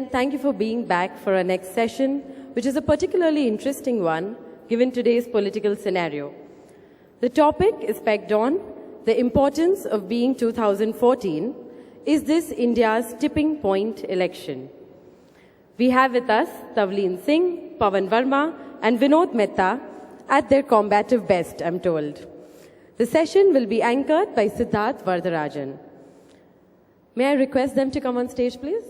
Thank you for being back for our next session, which is a particularly interesting one given today's political scenario. The topic is pegged on the importance of being 2014. Is this India's tipping point election? We have with us Tavleen Singh, Pavan Verma, and Vinod Mehta at their combative best, I'm told. The session will be anchored by Siddharth Vardarajan. May I request them to come on stage, please?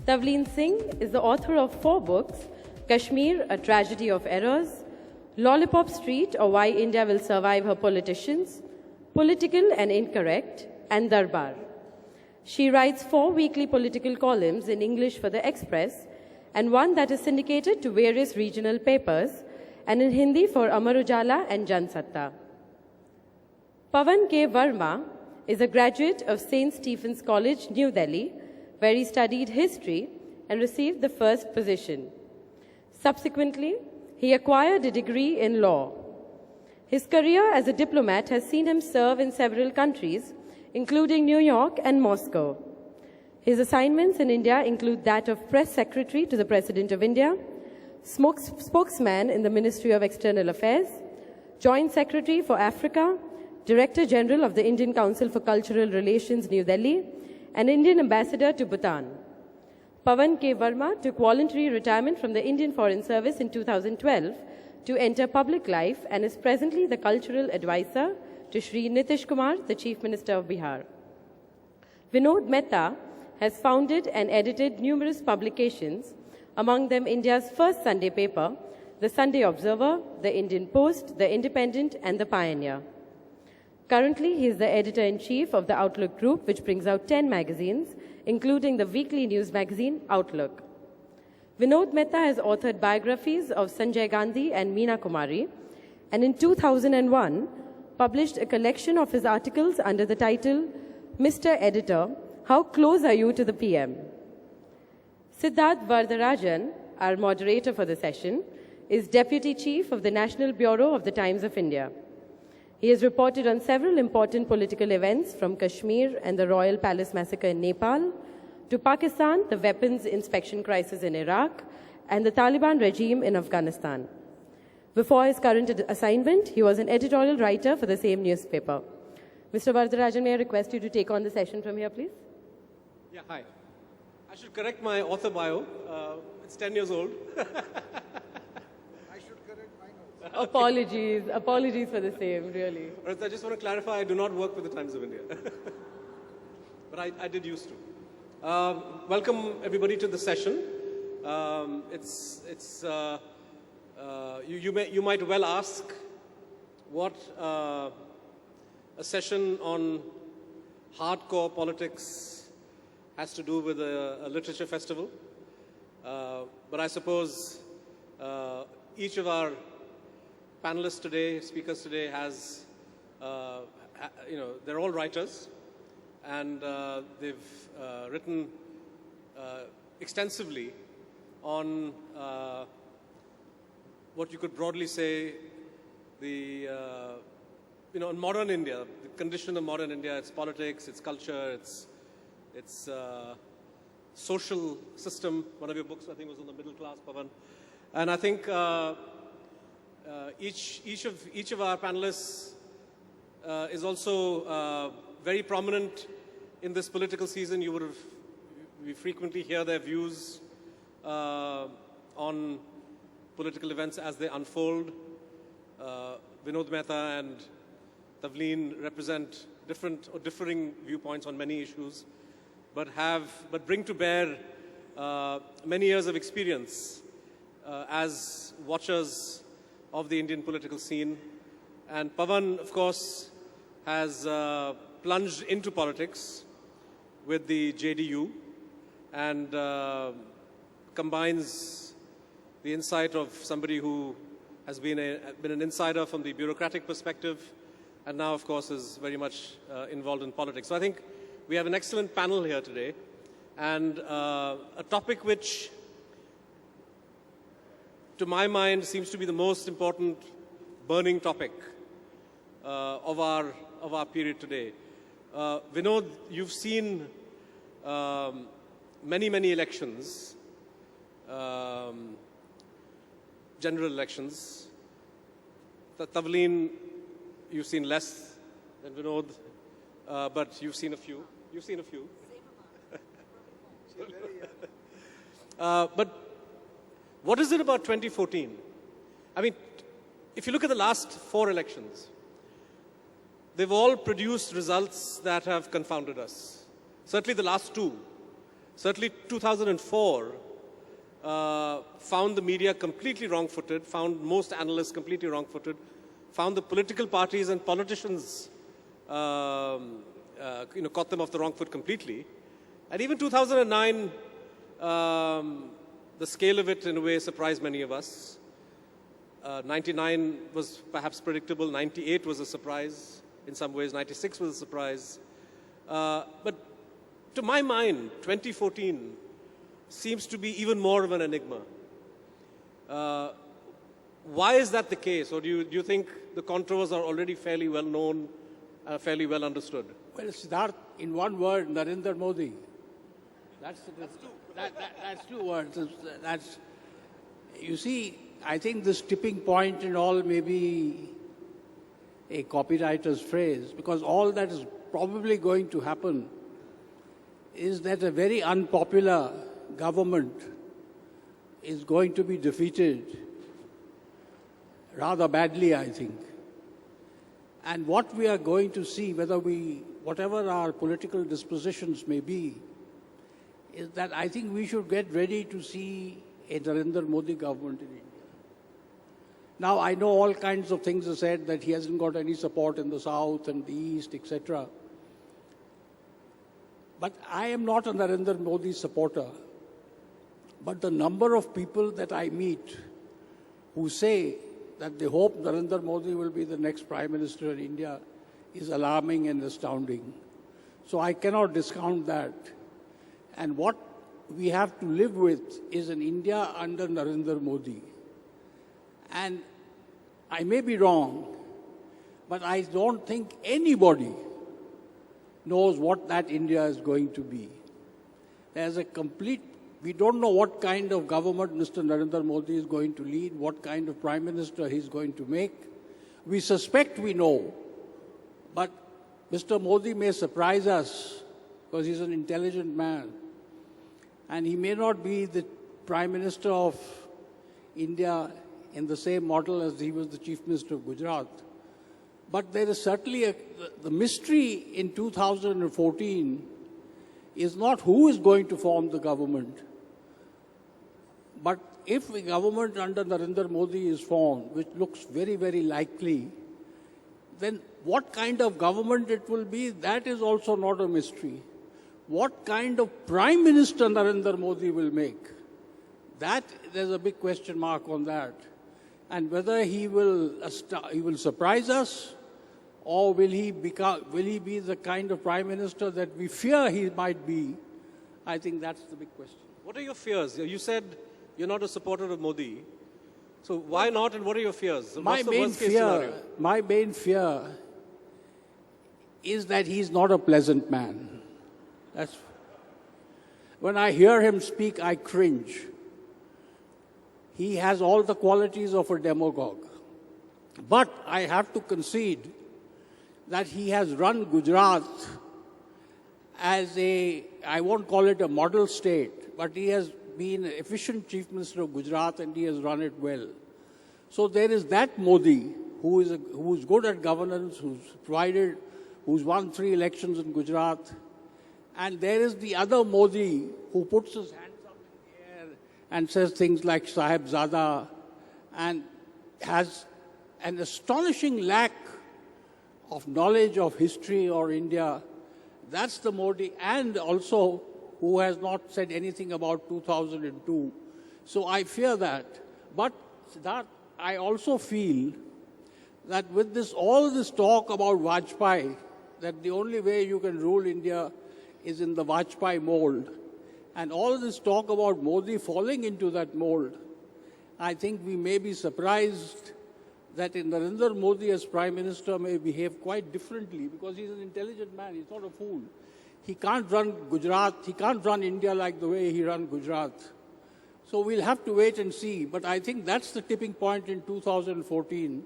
Tavleen Singh is the author of 4 books, Kashmir, A Tragedy of Errors, Lollipop Street, or Why India Will Survive Her Politicians, Political and Incorrect, and Darbar. She writes 4 weekly political columns in English for The Express and 1 that is syndicated to various regional papers, and in Hindi for Amar Ujala and Jansatta. Pavan K. Verma is a graduate of St. Stephen's College, New Delhi, where he studied history and received the first position. Subsequently, he acquired a degree in law. His career as a diplomat has seen him serve in several countries, including New York and Moscow. His assignments in India include that of Press Secretary to the President of India, spokesman in the Ministry of External Affairs, Joint Secretary for Africa, Director General of the Indian Council for Cultural Relations, New Delhi, and Indian Ambassador to Bhutan. Pavan K. Verma took voluntary retirement from the Indian Foreign Service in 2012 to enter public life and is presently the cultural advisor to Shri Nitish Kumar, the Chief Minister of Bihar. Vinod Mehta has founded and edited numerous publications, among them India's first Sunday paper, the Sunday Observer, the Indian Post, the Independent, and the Pioneer. Currently, he is the editor-in-chief of the Outlook Group, which brings out 10 magazines, including the weekly news magazine Outlook. Vinod Mehta has authored biographies of Sanjay Gandhi and Meena Kumari, and in 2001, published a collection of his articles under the title, Mr. Editor, How Close Are You to the PM? Siddharth Vardarajan, our moderator for the session, is Deputy Chief of the National Bureau of the Times of India. He has reported on several important political events from Kashmir and the Royal Palace massacre in Nepal, to Pakistan, the weapons inspection crisis in Iraq, and the Taliban regime in Afghanistan. Before his current assignment, he was an editorial writer for the same newspaper. Mr. Vardarajan, may I request you to take on the session from here, please? Yeah, hi. I should correct my author bio. It's 10 years old. Apologies for the same, really. I just want to clarify, I do not work with the Times of India. But I did used to. Welcome everybody to the session. You might well ask what a session on hardcore politics has to do with a literature festival. But I suppose each of our panelists today, speakers today, has, they're all writers, and they've written extensively on what you could broadly say in modern India, the condition of modern India, its politics, its culture, its social system. One of your books, I think, was on the middle class, Pavan. And I think each of our panelists is also very prominent in this political season. We frequently hear their views on political events as they unfold. Vinod Mehta and Tavleen represent different or differing viewpoints on many issues, but bring to bear many years of experience as watchers of the Indian political scene. And Pavan, of course, has plunged into politics with the JDU and combines the insight of somebody who has been an insider from the bureaucratic perspective, and now, of course, is very much involved in politics. So I think we have an excellent panel here today, and a topic which, to my mind, seems to be the most important burning topic of our period today. Vinod, you've seen many elections, general elections. Tavleen, you've seen less than Vinod, but you've seen a few. You've seen a few. But what is it about 2014? I mean, if you look at the last 4 elections, they've all produced results that have confounded us. Certainly the last 2. Certainly 2004 found the media completely wrong-footed, found most analysts completely wrong-footed, found the political parties and politicians caught them off the wrong foot completely. And even 2009, the scale of it in a way surprised many of us. 99 was perhaps predictable, 98 was a surprise in some ways, 96 was a surprise. But to my mind, 2014 seems to be even more of an enigma. Why is that the case? Or do you think the contours are already fairly well known, fairly well understood? Well, Siddharth, in one word, Narendra Modi. That's 2 words. You see, I think this tipping point and all may be a copywriter's phrase, because all that is probably going to happen is that a very unpopular government is going to be defeated rather badly, I think. And what we are going to see, whatever our political dispositions may be, is that I think we should get ready to see a Narendra Modi government in India. Now, I know all kinds of things are said, that he hasn't got any support in the south and the east, etc. But I am not a Narendra Modi supporter. But the number of people that I meet who say that they hope Narendra Modi will be the next Prime Minister in India is alarming and astounding. So I cannot discount that. And what we have to live with is an India under Narendra Modi. And I may be wrong, but I don't think anybody knows what that India is going to be. We don't know what kind of government Mr. Narendra Modi is going to lead, what kind of Prime Minister he's going to make. We suspect we know, but Mr. Modi may surprise us because he's an intelligent man. And he may not be the Prime Minister of India in the same model as he was the Chief Minister of Gujarat. But there is certainly the mystery in 2014 is not who is going to form the government, but if a government under Narendra Modi is formed, which looks very likely, then what kind of government it will be, that is also not a mystery. What kind of Prime Minister Narendra Modi will make, there's a big question mark on that. And whether he will surprise us, or will he be the kind of Prime Minister that we fear he might be, I think that's the big question. What are your fears? You said you're not a supporter of Modi. So why not, and what are your fears? My main fear is that he's not a pleasant man. When I hear him speak, I cringe. He has all the qualities of a demagogue. But I have to concede that he has run Gujarat as I won't call it a model state, but he has been an efficient Chief Minister of Gujarat and he has run it well. So there is that Modi who is good at governance, who's won 3 elections in Gujarat. And there is the other Modi who puts his hands up in the air and says things like Sahibzada and has an astonishing lack of knowledge of history or India. That's the Modi, and also who has not said anything about 2002. So I fear that. But Siddharth, I also feel that with all this talk about Vajpayee, that the only way you can rule India is in the Vajpayee mold, and all this talk about Modi falling into that mold, I think we may be surprised that Narendra Modi as Prime Minister may behave quite differently because he's an intelligent man, he's not a fool. He can't run Gujarat, he can't run India like the way he ran Gujarat. So we'll have to wait and see. But I think that's the tipping point in 2014,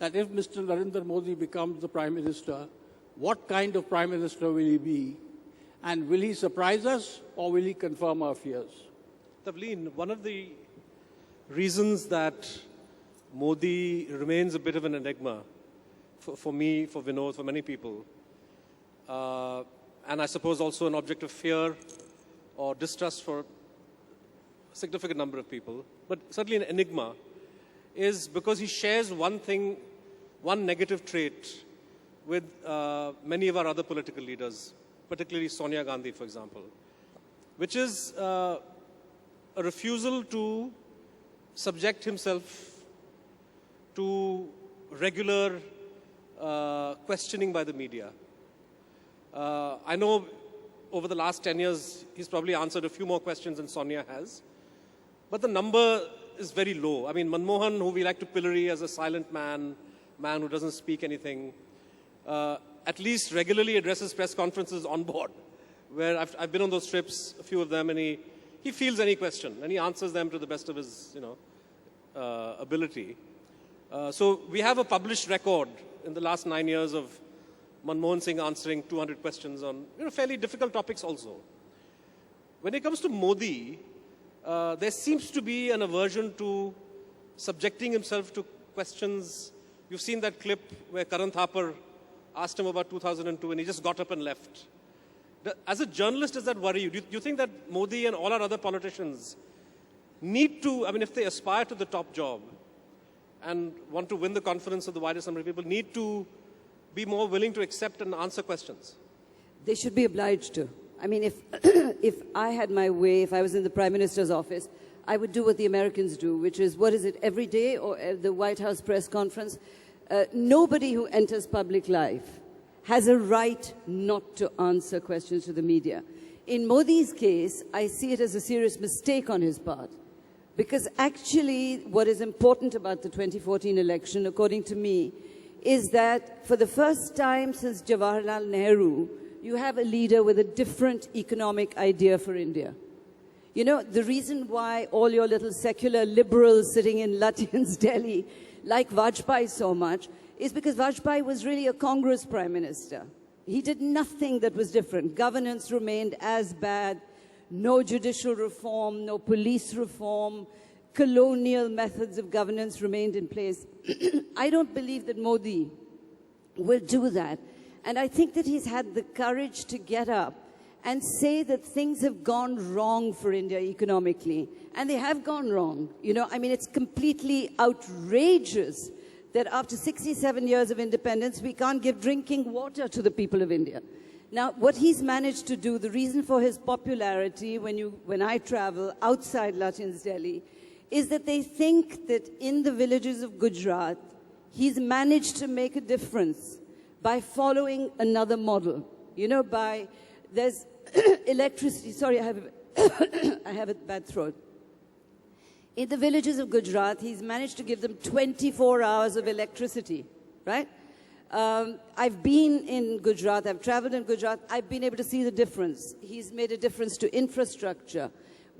that if Mr. Narendra Modi becomes the Prime Minister, what kind of Prime Minister will he be? And will he surprise us or will he confirm our fears? Tavleen, one of the reasons that Modi remains a bit of an enigma for me, for Vinod, for many people, and I suppose also an object of fear or distrust for a significant number of people, but certainly an enigma, is because he shares one thing, one negative trait with many of our other political leaders, particularly Sonia Gandhi, for example, which is a refusal to subject himself to regular questioning by the media. I know over the last 10 years, he's probably answered a few more questions than Sonia has, but the number is very low. I mean, Manmohan, who we like to pillory as a silent man who doesn't speak anything, at least regularly addresses press conferences on board, where I've been on those trips, a few of them, and he fields any question, and he answers them to the best of his ability. So we have a published record in the last 9 years of Manmohan Singh answering 200 questions on fairly difficult topics also. When it comes to Modi, there seems to be an aversion to subjecting himself to questions. You've seen that clip where Karan Thapar asked him about 2002 and he just got up and left. As a journalist, does that worry you? Do you think that Modi and all our other politicians need to, if they aspire to the top job and want to win the confidence of the widest number of people, need to be more willing to accept and answer questions? They should be obliged to. If I had my way, if I was in the Prime Minister's office, I would do what the Americans do, which is, what is it, every day or the White House press conference? Nobody who enters public life has a right not to answer questions to the media. In Modi's case, I see it as a serious mistake on his part. Because actually, what is important about the 2014 election, according to me, is that for the first time since Jawaharlal Nehru, you have a leader with a different economic idea for India. The reason why all your little secular liberals sitting in Lutyens, Delhi, like Vajpayee so much, is because Vajpayee was really a Congress Prime Minister. He did nothing that was different. Governance remained as bad. No judicial reform, no police reform, colonial methods of governance remained in place. I don't believe that Modi will do that. And I think that he's had the courage to get up and say that things have gone wrong for India economically. And they have gone wrong. It's completely outrageous that after 67 years of independence, we can't give drinking water to the people of India. Now, what he's managed to do, the reason for his popularity when I travel outside Lutyens, Delhi, is that they think that in the villages of Gujarat, he's managed to make a difference by following another model. There's electricity. Sorry, I have a bad throat. In the villages of Gujarat, he's managed to give them 24 hours of electricity, right? I've been in Gujarat, I've traveled in Gujarat, I've been able to see the difference. He's made a difference to infrastructure.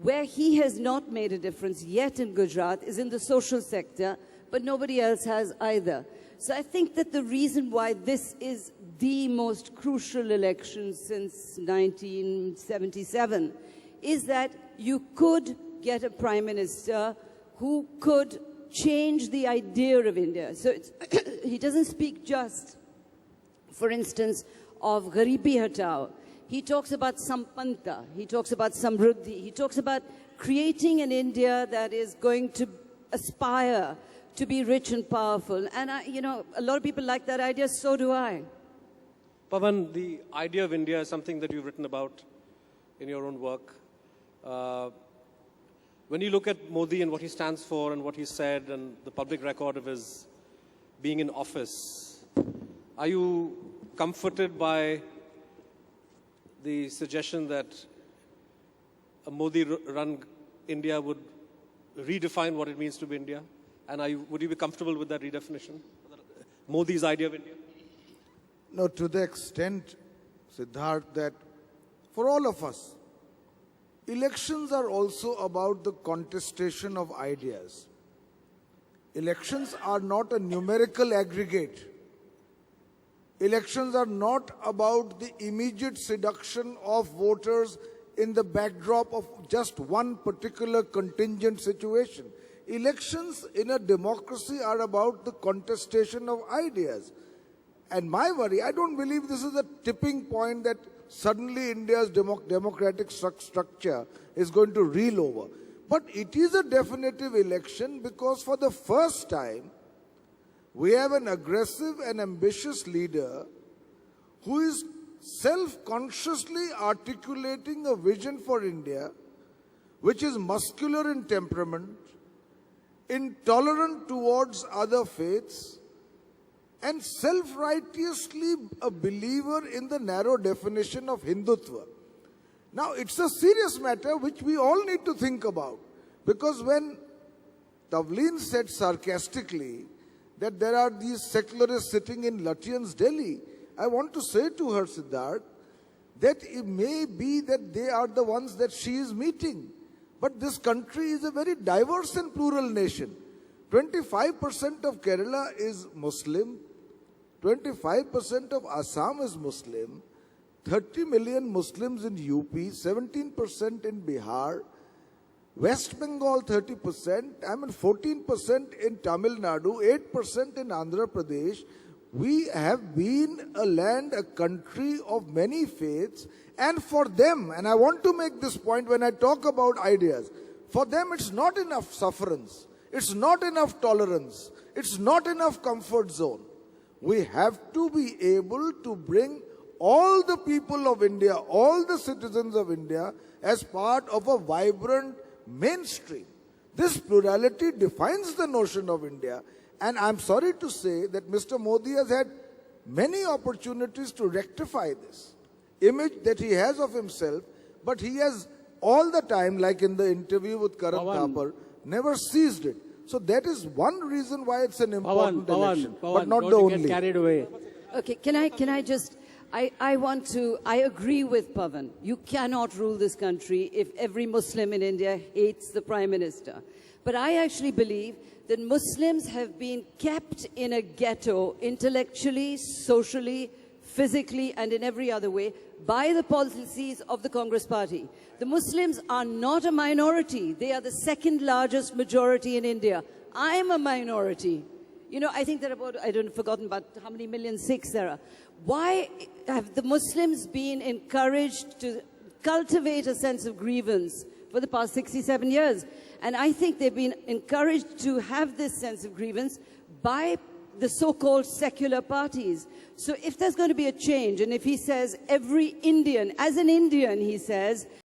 Where he has not made a difference yet in Gujarat is in the social sector, but nobody else has either. So I think that the reason why this is the most crucial election since 1977 is that you could get a prime minister who could change the idea of India. So he doesn't speak just, for instance, of Garibi Hatao. He talks about Sampanta. He talks about Samruddhi. He talks about creating an India that is going to aspire to be rich and powerful. And, a lot of people like that idea, so do I. Pavan, the idea of India is something that you've written about in your own work. When you look at Modi and what he stands for and what he said and the public record of his being in office, are you comforted by the suggestion that a Modi-run India would redefine what it means to be India? And would you be comfortable with that redefinition? Modi's idea of India? No, to the extent, Siddharth, that for all of us, elections are also about the contestation of ideas. Elections are not a numerical aggregate. Elections are not about the immediate seduction of voters in the backdrop of just one particular contingent situation. Elections in a democracy are about the contestation of ideas. And my worry, I don't believe this is a tipping point that suddenly India's democratic structure is going to reel over. But it is a definitive election because for the first time, we have an aggressive and ambitious leader who is self-consciously articulating a vision for India which is muscular in temperament, intolerant towards other faiths, and self-righteously a believer in the narrow definition of Hindutva. Now, it's a serious matter which we all need to think about. Because when Tavleen said sarcastically that there are these secularists sitting in Lutyens' Delhi, I want to say to her, Siddharth, that it may be that they are the ones that she is meeting. But this country is a very diverse and plural nation. 25% of Kerala is Muslim, 25% of Assam is Muslim, 30 million Muslims in UP, 17% in Bihar, West Bengal 30%, 14% in Tamil Nadu, 8% in Andhra Pradesh. We have been a land, a country of many faiths, and for them, and I want to make this point when I talk about ideas, for them it's not enough sufferance, it's not enough tolerance, it's not enough comfort zone. We have to be able to bring all the people of India, all the citizens of India as part of a vibrant mainstream. This plurality defines the notion of India, and I'm sorry to say that Mr. Modi has had many opportunities to rectify this image that he has of himself, but he has all the time, like in the interview with Karan Thapar, never seized it. So that is one reason why it's an important election, but not the only. Get carried away. Okay, can I just, I agree with Pavan. You cannot rule this country if every Muslim in India hates the Prime Minister. But I actually believe that Muslims have been kept in a ghetto intellectually, socially, physically, and in every other way by the policies of the Congress Party. The Muslims are not a minority. They are the second largest majority in India. I am a minority. You know, I think there are about, I don't have forgotten about how many million Sikhs there are. Why have the Muslims been encouraged to cultivate a sense of grievance for the past 67 years? And I think they've been encouraged to have this sense of grievance by the so-called secular parties. So if there's going to be a change, and if he says every Indian, as an Indian, he says,